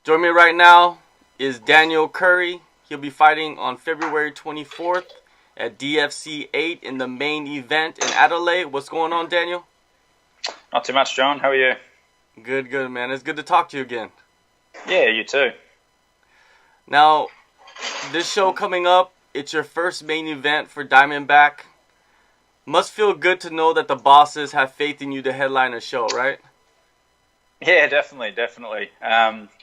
Joining me right now is Daniel Currie. He'll be fighting on February 24th at DFC 8 in the main event in Adelaide. What's going on, Daniel? Not too much, John. How are you? Good, man. It's good to talk to you again. Yeah, you too. Now, this show coming up, it's your first main event for Diamondback. Must feel good to know that the bosses have faith in you to headline a show, right? Yeah, definitely.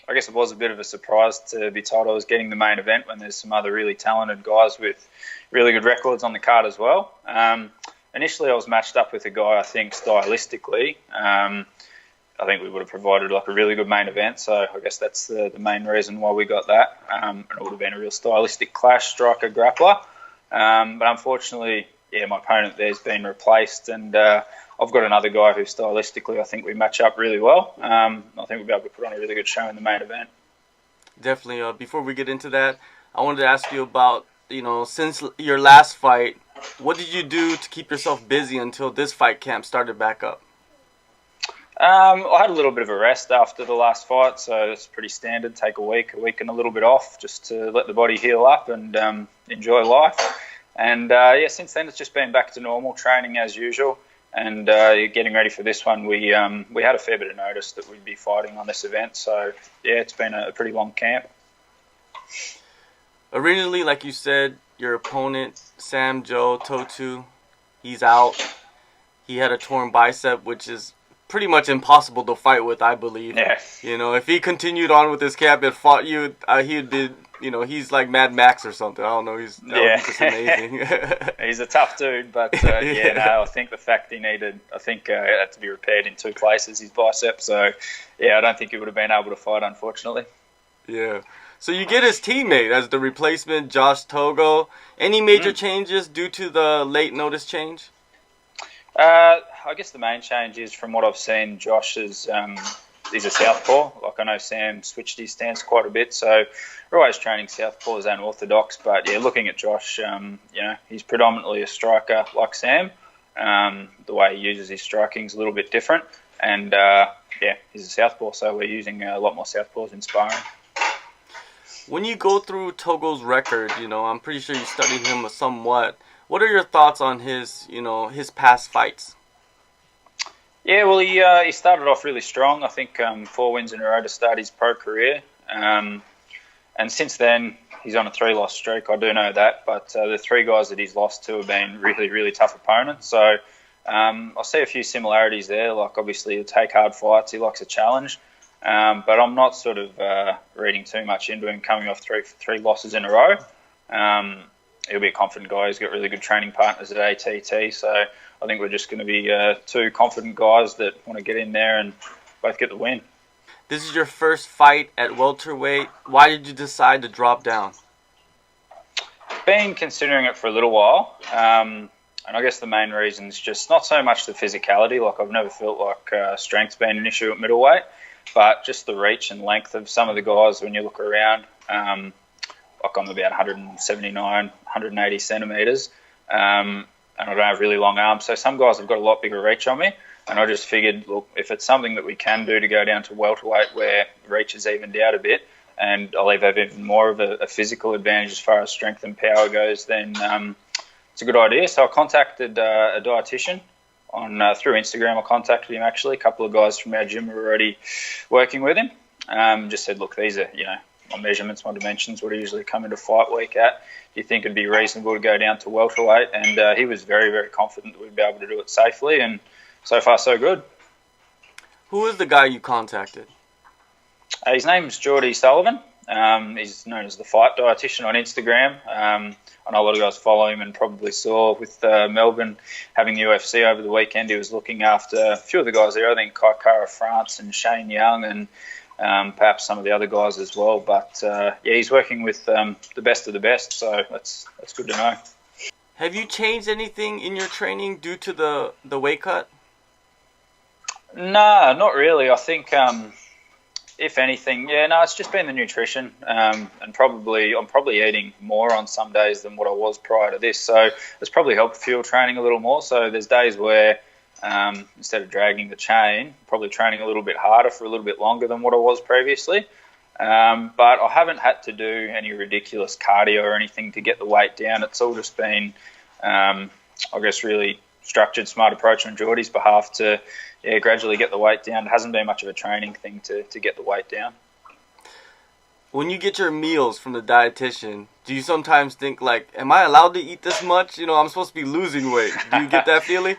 I guess it was a bit of a surprise to be told I was getting the main event when there's some other really talented guys with really good records on the card as well. Initially, I was matched up with a guy, I think, stylistically. I think we would have provided like a really good main event, so I guess that's the main reason why we got that. And it would have been a real stylistic clash, striker, grappler. But unfortunately, yeah, my opponent there's been replaced, and I've got another guy who stylistically I think we match up really well. I think we'll be able to put on a really good show in the main event. Definitely. Before we get into that, I wanted to ask you about, since your last fight, what did you do to keep yourself busy until this fight camp started back up? I had a little bit of a rest after the last fight, so it's pretty standard. Take a week and a little bit off just to let the body heal up and enjoy life. And since then it's just been back to normal training as usual. And getting ready for this one, we had a fair bit of notice that we'd be fighting on this event. So yeah, it's been a pretty long camp. Originally, like you said, your opponent Sam Jottos, he's out. He had a torn bicep, which is pretty much impossible to fight with, I believe. Yeah. If he continued on with his camp and fought you, he'd be, he's like Mad Max or something. I don't know. That would be just amazing. He's a tough dude, but I think the fact he had to be repaired in two places, his bicep. So, yeah, I don't think he would have been able to fight, unfortunately. Yeah. So you get his teammate as the replacement, Josh Togo. Any major changes due to the late notice change? I guess the main change is, from what I've seen, Josh is a southpaw. Like, I know Sam switched his stance quite a bit, so we're always training southpaws and orthodox. But yeah, looking at Josh, he's predominantly a striker like Sam. The way he uses his striking is a little bit different, and he's a southpaw, so we're using a lot more southpaws in sparring. When you go through Togo's record, I'm pretty sure you studied him somewhat. What are your thoughts on his past fights? Yeah, well, he started off really strong. I think 4 wins in a row to start his pro career. And since then, he's on a 3-loss streak. I do know that. But the 3 guys that he's lost to have been really, really tough opponents. So I see a few similarities there. Like, obviously, he'll take hard fights. He likes a challenge. But I'm not sort of reading too much into him coming off three losses in a row. He'll be a confident guy. He's got really good training partners at ATT. So I think we're just going to be 2 confident guys that want to get in there and both get the win. This is your first fight at welterweight. Why did you decide to drop down? Been considering it for a little while. And I guess the main reason is just not so much the physicality. Like, I've never felt like strength's been an issue at middleweight, but just the reach and length of some of the guys when you look around. Like, I'm about 179, 180 centimetres, and I don't have really long arms. So some guys have got a lot bigger reach on me, and I just figured, look, if it's something that we can do to go down to welterweight where reach is evened out a bit, and I'll have even more of a physical advantage as far as strength and power goes, then it's a good idea. So I contacted a dietitian through Instagram. I contacted him, actually. A couple of guys from our gym were already working with him. Just said, look, these are, my measurements, my dimensions, what I usually come into fight week at. Do you think it'd be reasonable to go down to welterweight? And he was very, very confident that we'd be able to do it safely, and so far so good. Who is the guy you contacted? His name's Jordi Sullivan. He's known as the Fight Dietitian on Instagram. I know a lot of guys follow him and probably saw with Melbourne having the UFC over the weekend. He was looking after a few of the guys there. I think Kaikara France and Shane Young and perhaps some of the other guys as well. But he's working with the best of the best, so that's good to know. Have you changed anything in your training due to the weight cut? No, not really. I think if anything, it's just been the nutrition, and I'm probably eating more on some days than what I was prior to this. So it's probably helped fuel training a little more. So there's days where instead of dragging the chain, probably training a little bit harder for a little bit longer than what I was previously. But I haven't had to do any ridiculous cardio or anything to get the weight down. It's all just been, I guess, really structured, smart approach on Jordi's behalf to gradually get the weight down. It hasn't been much of a training thing to get the weight down. When you get your meals from the dietitian, do you sometimes think, like, am I allowed to eat this much? You know, I'm supposed to be losing weight. Do you get that feeling?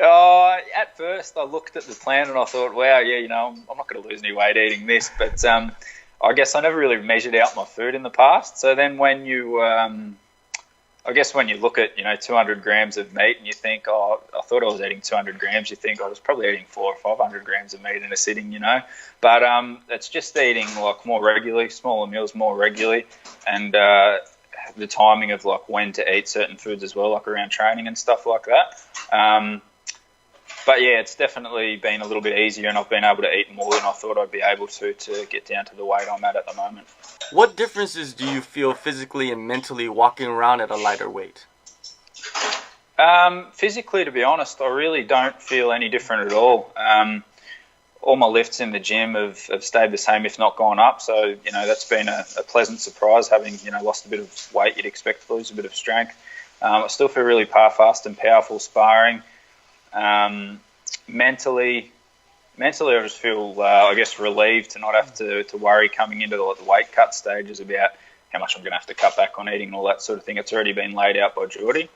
At first, I looked at the plan and I thought, wow, yeah, I'm not going to lose any weight eating this. But I guess I never really measured out my food in the past. So then when you, when you look at, 200 grams of meat and you think, oh, I thought I was eating 200 grams, you think I was probably eating 400 or 500 grams of meat in a sitting, But it's just eating, like, more regularly, smaller meals more regularly, and the timing of, like, when to eat certain foods as well, like around training and stuff like that. But yeah, it's definitely been a little bit easier, and I've been able to eat more than I thought I'd be able to get down to the weight I'm at the moment. What differences do you feel physically and mentally walking around at a lighter weight? Physically, to be honest, I really don't feel any different at all. All my lifts in the gym have stayed the same, if not gone up. So, that's been a pleasant surprise, having, lost a bit of weight. You'd expect to lose a bit of strength. I still feel really fast and powerful sparring. Mentally, I just feel, relieved to not have to worry coming into the weight cut stages about how much I'm going to have to cut back on eating and all that sort of thing. It's already been laid out by Jordi.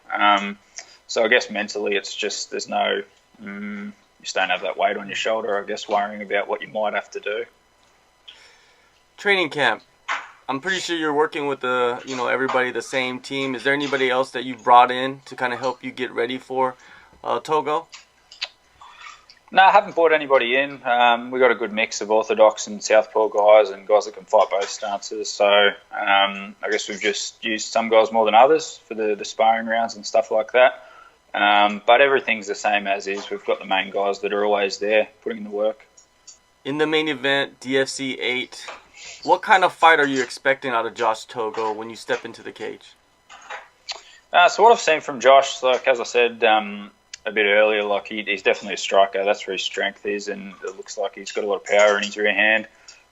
So I guess mentally it's just there's no, you just don't have that weight on your shoulder, I guess, worrying about what you might have to do. Training camp. I'm pretty sure you're working with everybody, the same team. Is there anybody else that you brought in to kind of help you get ready for Togo? No, I haven't brought anybody in. We got a good mix of orthodox and southpaw guys and guys that can fight both stances. So I guess we've just used some guys more than others for the sparring rounds and stuff like that. But everything's the same as is. We've got the main guys that are always there putting in the work. In the main event, DFC 8, what kind of fight are you expecting out of Josh Togo when you step into the cage? So what I've seen from Josh, like as I said a bit earlier, like he's definitely a striker. That's where his strength is, and it looks like he's got a lot of power in his rear hand.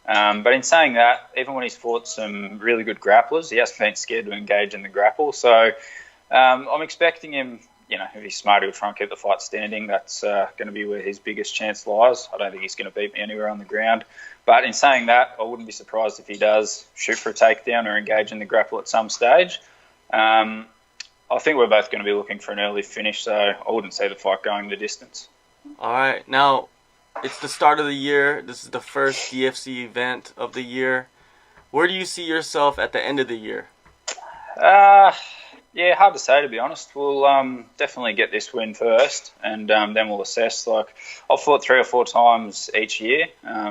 But in saying that, even when he's fought some really good grapplers, he hasn't been scared to engage in the grapple. So I'm expecting him, if he's smart, he'll try and keep the fight standing. That's going to be where his biggest chance lies. I don't think he's going to beat me anywhere on the ground. But in saying that, I wouldn't be surprised if he does shoot for a takedown or engage in the grapple at some stage. I think we're both going to be looking for an early finish, so I wouldn't see the fight going the distance. All right. Now, it's the start of the year. This is the first DFC event of the year. Where do you see yourself at the end of the year? Yeah, hard to say, to be honest. We'll definitely get this win first, and then we'll assess. Like, I've fought 3 or 4 times each year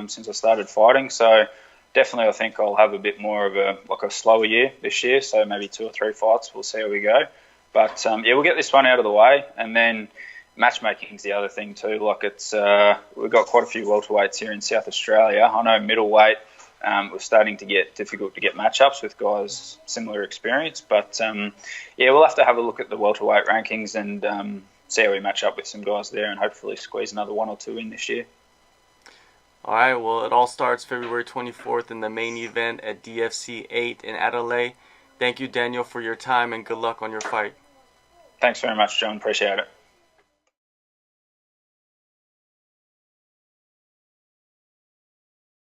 since I started fighting, so definitely I think I'll have a bit more of a slower year this year, so maybe 2 or 3 fights. We'll see how we go. But, we'll get this one out of the way, and then matchmaking's the other thing too. Like, it's we've got quite a few welterweights here in South Australia. I know middleweight we're starting to get difficult to get matchups with guys similar experience. But, we'll have to have a look at the welterweight rankings and see how we match up with some guys there and hopefully squeeze another 1 or 2 in this year. All right, well, it all starts February 24th in the main event at DFC 8 in Adelaide. Thank you, Daniel, for your time, and good luck on your fight. Thanks very much, John. Appreciate it.